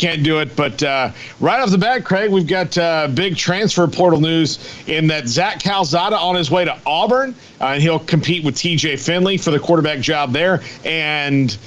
can't do it. But right off the bat, Craig, we've got big transfer portal news in that Zach Calzada on his way to Auburn, and he'll compete with TJ Finley for the quarterback job there. And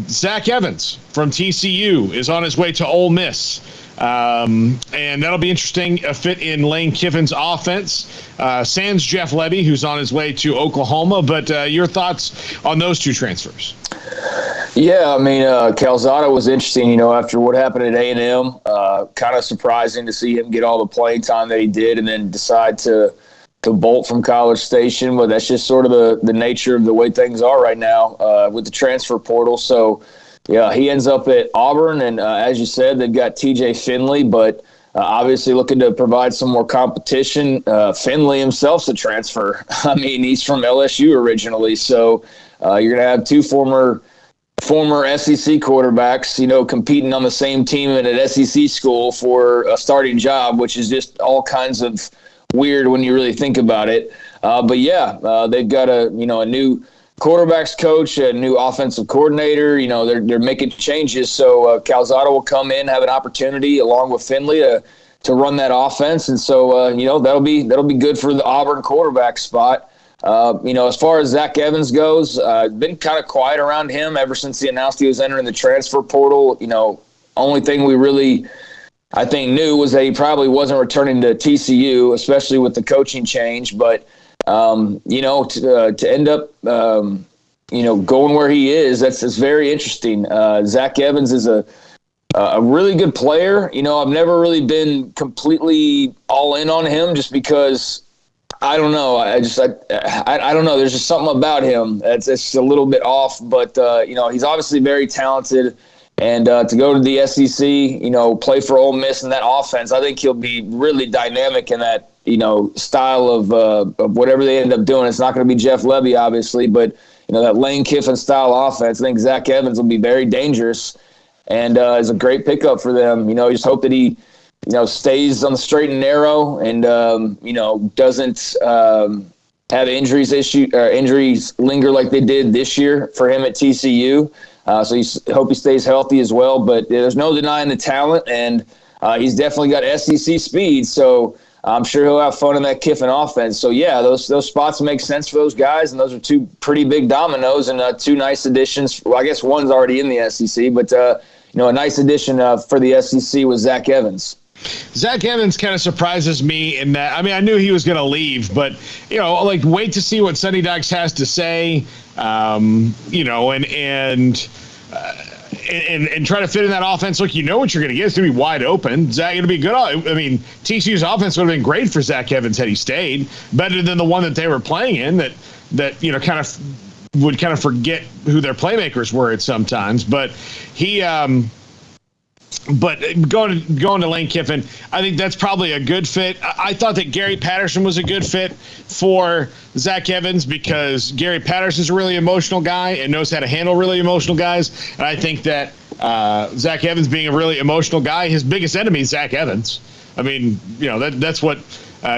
Zach Evans from TCU is on his way to Ole Miss. And that'll be interesting, a fit in Lane Kiffin's offense. Sans Jeff Lebby, who's on his way to Oklahoma. But your thoughts on those two transfers? Yeah, I mean, Calzada was interesting, after what happened at A&M. Kind of surprising to see him get all the playing time that he did and then decide to bolt from College Station. But that's just sort of the nature of the way things are right now with the transfer portal. So, yeah, he ends up at Auburn, and as you said, they've got TJ Finley, but obviously looking to provide some more competition. Finley himself's a transfer. I mean, he's from LSU originally, so you're going to have two former SEC quarterbacks, competing on the same team in an SEC school for a starting job, which is just all kinds of weird when you really think about it. But yeah, they've got a new quarterbacks coach, a new offensive coordinator. They're making changes. So Calzada will come in, have an opportunity along with Finley to run that offense. And so, that'll be good for the Auburn quarterback spot. As far as Zach Evans goes, been kind of quiet around him ever since he announced he was entering the transfer portal. Only thing we really, I think, knew was that he probably wasn't returning to TCU, especially with the coaching change. But, to end up, going where he is, that's very interesting. Zach Evans is a really good player. I've never really been completely all in on him just because I don't know. I don't know. There's just something about him that's a little bit off, but he's obviously very talented. And to go to the SEC, play for Ole Miss in that offense, I think he'll be really dynamic in that, style of whatever they end up doing. It's not going to be Jeff Lebby, obviously, but, that Lane Kiffin style offense, I think Zach Evans will be very dangerous and is a great pickup for them. Just hope that he, stays on the straight and narrow and, doesn't have injuries linger like they did this year for him at TCU. So hope he stays healthy as well. But there's no denying the talent, and he's definitely got SEC speed. So I'm sure he'll have fun in that Kiffin offense. So, yeah, those spots make sense for those guys, and those are two pretty big dominoes and two nice additions. Well, I guess one's already in the SEC, but, a nice addition for the SEC was Zach Evans. Zach Evans kind of surprises me in that, I knew he was going to leave, but, wait to see what Sonny Dykes has to say, and try to fit in that offense. Look, what you're going to get. It's going to be wide open. Zach, it'll be good. TCU's offense would have been great for Zach Evans had he stayed. Better than the one that they were playing in that kind of would kind of forget who their playmakers were at sometimes. But he But going to Lane Kiffin, I think that's probably a good fit. I thought that Gary Patterson was a good fit for Zach Evans because Gary Patterson's a really emotional guy and knows how to handle really emotional guys. And I think that Zach Evans being a really emotional guy, his biggest enemy is Zach Evans. That's what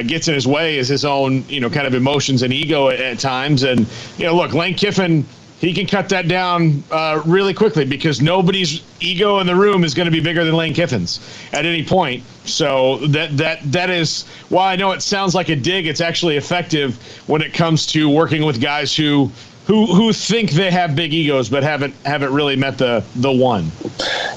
gets in his way is his own, kind of emotions and ego at times. And, look, Lane Kiffin, he can cut that down really quickly because nobody's ego in the room is going to be bigger than Lane Kiffin's at any point. So that is why I know it sounds like a dig. It's actually effective when it comes to working with guys who think they have big egos but haven't really met the one.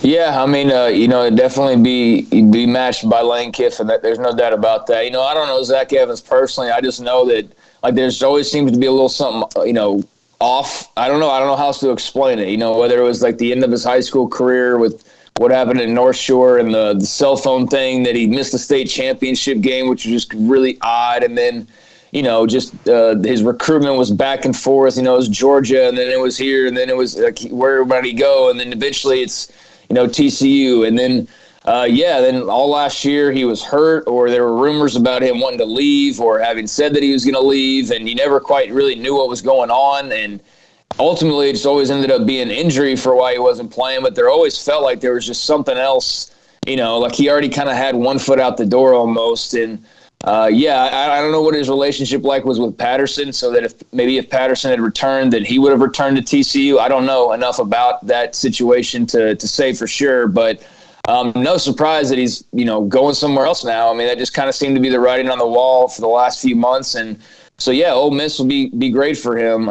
Yeah, it'd definitely be matched by Lane Kiffin. There's no doubt about that. I don't know Zach Evans personally. I just know that there's always seems to be a little something off. I don't know how else to explain it. Whether it was the end of his high school career with what happened in North Shore and the cell phone thing that he missed the state championship game, which was just really odd. And then, his recruitment was back and forth. It was Georgia, and then it was here, and then it was where would he go? And then eventually it's, TCU. And then, then all last year he was hurt, or there were rumors about him wanting to leave or having said that he was going to leave, and you never quite really knew what was going on. And ultimately, it just always ended up being injury for why he wasn't playing, but there always felt like there was just something else, he already kind of had one foot out the door almost. And, I don't know what his relationship was with Patterson, so that if Patterson had returned, then he would have returned to TCU. I don't know enough about that situation to say for sure, but no surprise that he's, going somewhere else now. I mean, that just kind of seemed to be the writing on the wall for the last few months. And so, yeah, Ole Miss will be great for him.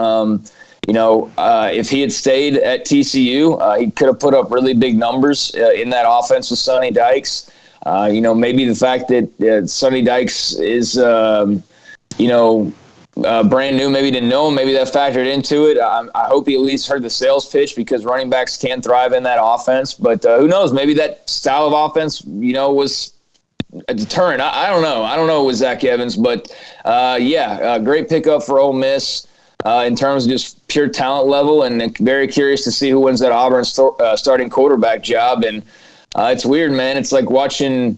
If he had stayed at TCU, he could have put up really big numbers in that offense with Sonny Dykes. Maybe the fact that Sonny Dykes is, brand new, maybe didn't know him, maybe that factored into it. I hope he at least heard the sales pitch, because running backs can thrive in that offense. But who knows? Maybe that style of offense, was a deterrent. I don't know. I don't know with Zach Evans, but great pickup for Ole Miss in terms of just pure talent level, and very curious to see who wins that Auburn starting quarterback job. And it's weird, man. It's like watching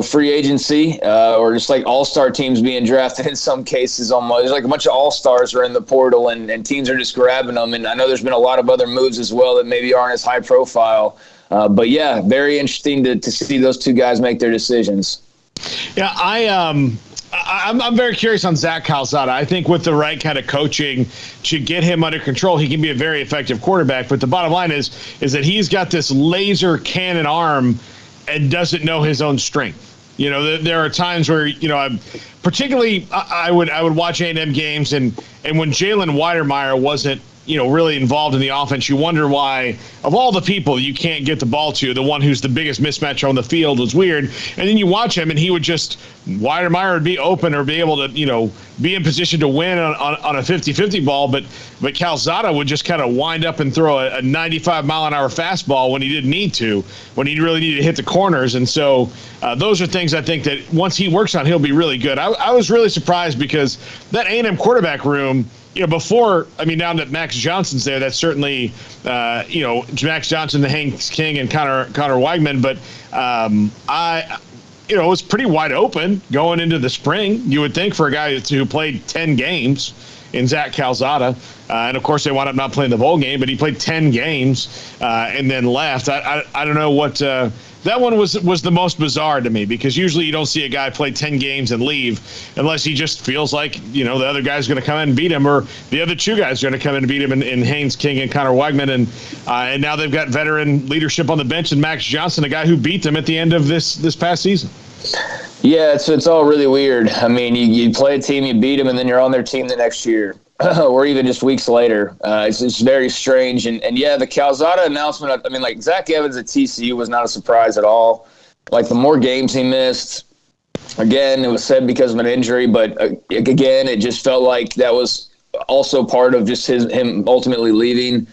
free agency or just like all-star teams being drafted in some cases. Almost there's like a bunch of all-stars are in the portal, and teams are just grabbing them. And I know there's been a lot of other moves as well that maybe aren't as high profile. But yeah, very interesting to see those two guys make their decisions. Yeah, I'm very curious on Zach Calzada. I think with the right kind of coaching to get him under control, he can be a very effective quarterback. But the bottom line is that he's got this laser cannon arm and doesn't know his own strength. There are times where, I would watch A&M games, and when Jalen Weidermeyer wasn't, really involved in the offense, you wonder why, of all the people you can't get the ball to, the one who's the biggest mismatch on the field was weird. And then you watch him, and Weidermeyer would be open or be able to, be in position to win on a 50-50 ball. But Calzada would just kind of wind up and throw a 95-mile-an-hour fastball when he didn't need to, when he really needed to hit the corners. And so those are things I think that once he works on, he'll be really good. I was really surprised because that A&M quarterback room, before, now that Max Johnson's there, that's certainly, Max Johnson, the Haynes King, and Connor Weigman. But it was pretty wide open going into the spring, you would think, for a guy who played 10 games in Zach Calzada. And, of course, they wound up not playing the bowl game, but he played 10 games and then left. I don't know what that one was the most bizarre to me, because usually you don't see a guy play 10 games and leave unless he just feels like, the other guy's going to come in and beat him, or the other two guys are going to come in and beat him in Haynes King and Connor Weigman. And now they've got veteran leadership on the bench, and Max Johnson, a guy who beat them at the end of this past season. Yeah, it's all really weird. You play a team, you beat them, and then you're on their team the next year. Or even just weeks later. It's very strange. And yeah, the Calzada announcement, Zach Evans at TCU was not a surprise at all. Like, the more games he missed, again, it was said because of an injury, but again, it just felt like that was also part of just him ultimately leaving.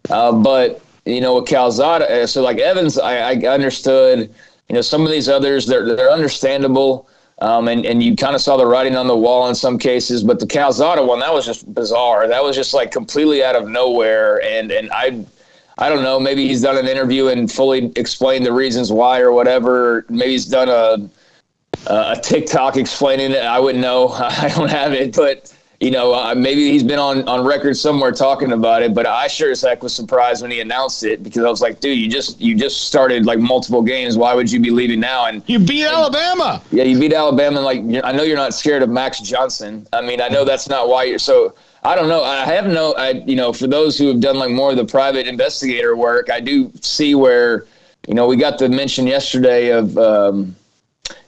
But, with Calzada, so like Evans, I understood, some of these others, they're understandable. And you kind of saw the writing on the wall in some cases, but the Calzada one, that was just bizarre. That was just like completely out of nowhere. And I don't know, maybe he's done an interview and fully explained the reasons why or whatever. Maybe he's done a TikTok explaining it. I wouldn't know. I don't have it, but maybe he's been on record somewhere talking about it. But I sure as heck was surprised when he announced it, because I was like, dude, you just started like multiple games. Why would you be leaving now? And you beat Alabama. Yeah, you beat Alabama. And I know you're not scared of Max Johnson. I know that's not why you're so. I don't know. For those who have done like more of the private investigator work, I do see where, we got the mention yesterday of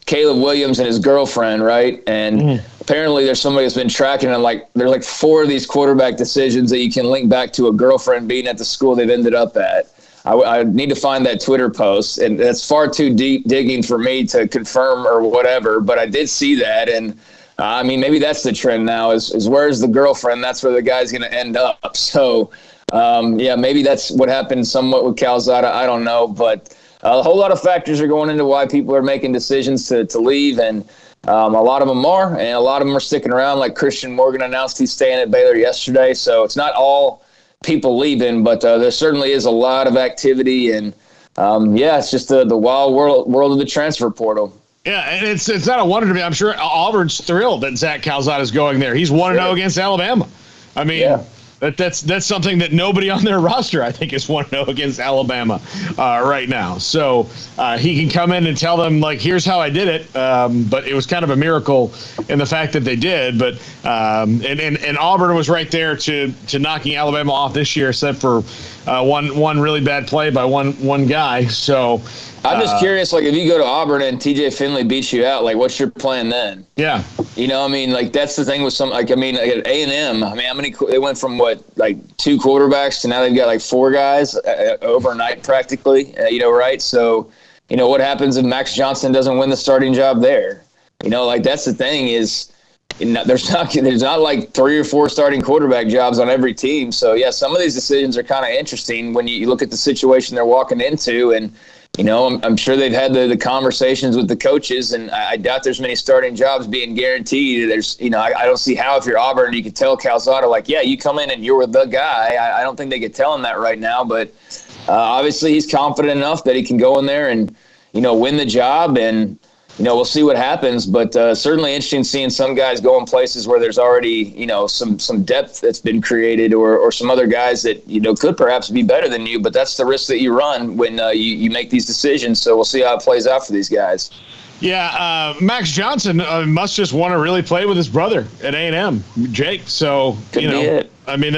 Caleb Williams and his girlfriend, right? And apparently there's somebody that's been tracking it. There's like 4 of these quarterback decisions that you can link back to a girlfriend being at the school they've ended up at. I need to find that Twitter post, and that's far too deep digging for me to confirm or whatever, but I did see that. And maybe that's the trend now is where's the girlfriend? That's where the guy's going to end up. So maybe that's what happened somewhat with Calzada. I don't know, but a whole lot of factors are going into why people are making decisions to leave, and a lot of them are, and a lot of them are sticking around. Like Christian Morgan announced he's staying at Baylor yesterday, so it's not all people leaving, but there certainly is a lot of activity, and it's just the wild world of the transfer portal. Yeah, and it's not a wonder to me. I'm sure Auburn's thrilled that Zach Calzada is going there. He's 1-0 against Alabama. That's something that nobody on their roster, I think, is 1-0 against Alabama right now. So he can come in and tell them, like, here's how I did it. But it was kind of a miracle in the fact that they did. But and Auburn was right there to knocking Alabama off this year, except for one really bad play by one guy. So I'm just curious, like, if you go to Auburn and TJ Finley beats you out, like, what's your plan then? Yeah. You know, I mean, like, that's the thing with some, like, I mean, like at A&M, I mean, how many, they went from what, like 2 quarterbacks to now they've got like 4 guys overnight practically, you know, right? So, you know, what happens if Max Johnson doesn't win the starting job there? You know, like, that's the thing is, there's not like 3 or 4 starting quarterback jobs on every team. So, yeah, some of these decisions are kind of interesting when you look at the situation they're walking into. And, you know, I'm sure they've had the conversations with the coaches, and I doubt there's many starting jobs being guaranteed. There's, you know, I don't see how if you're Auburn, you could tell Calzada, like, yeah, you come in and you're the guy. I don't think they could tell him that right now. But obviously he's confident enough that he can go in there and, you know, win the job. And, you know, we'll see what happens, but certainly interesting seeing some guys go in places where there's already, you know, some depth that's been created, or some other guys that, you know, could perhaps be better than you. But that's the risk that you run when you make these decisions. So we'll see how it plays out for these guys. Yeah, Max Johnson must just want to really play with his brother at A&M, Jake. So, Could you know, be it. I mean,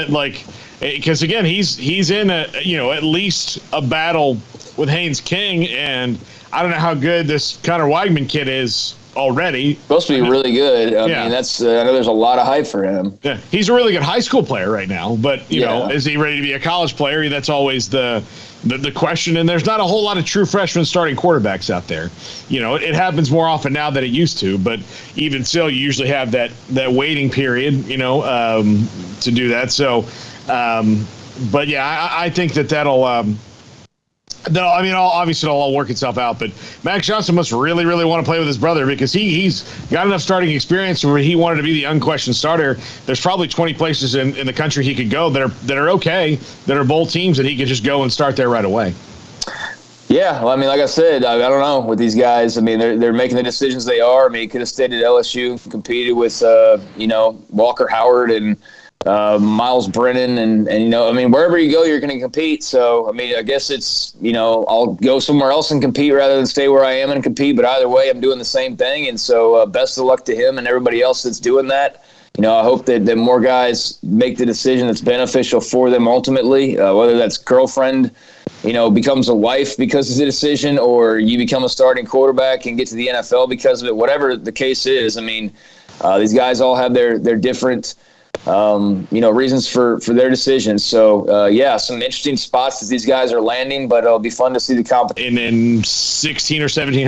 because again, he's in at least a battle with Haynes King, and I don't know how good this Connor Weigman kid is already. Supposed to be really good. I mean, that's I know there's a lot of hype for him. Yeah, he's a really good high school player right now, but you know, is he ready to be a college player? That's always the question. And there's not a whole lot of true freshmen starting quarterbacks out there. You know, it happens more often now than it used to, but even still, you usually have that waiting period, you know, to do that. So, but yeah, I think that'll. I mean, obviously it'll all work itself out, but Max Johnson must really, really want to play with his brother, because he's got enough starting experience where he wanted to be the unquestioned starter. There's probably 20 places in the country he could go that are okay, that are bowl teams that he could just go and start there right away. Yeah, well, I mean, like I said, I don't know with these guys. I mean, they're making the decisions they are. I mean, he could have stayed at LSU, competed with, you know, Walker Howard and Miles Brennan, and you know, I mean, wherever you go, you're going to compete. So, I mean, I guess it's, you know, I'll go somewhere else and compete rather than stay where I am and compete. But either way, I'm doing the same thing. And so, best of luck to him and everybody else that's doing that. You know, I hope that more guys make the decision that's beneficial for them ultimately, whether that's girlfriend, you know, becomes a wife because of the decision, or you become a starting quarterback and get to the NFL because of it. Whatever the case is, I mean, these guys all have their different you know, reasons for their decisions. So, yeah, some interesting spots that these guys are landing, but it'll be fun to see the competition. In 16 or 17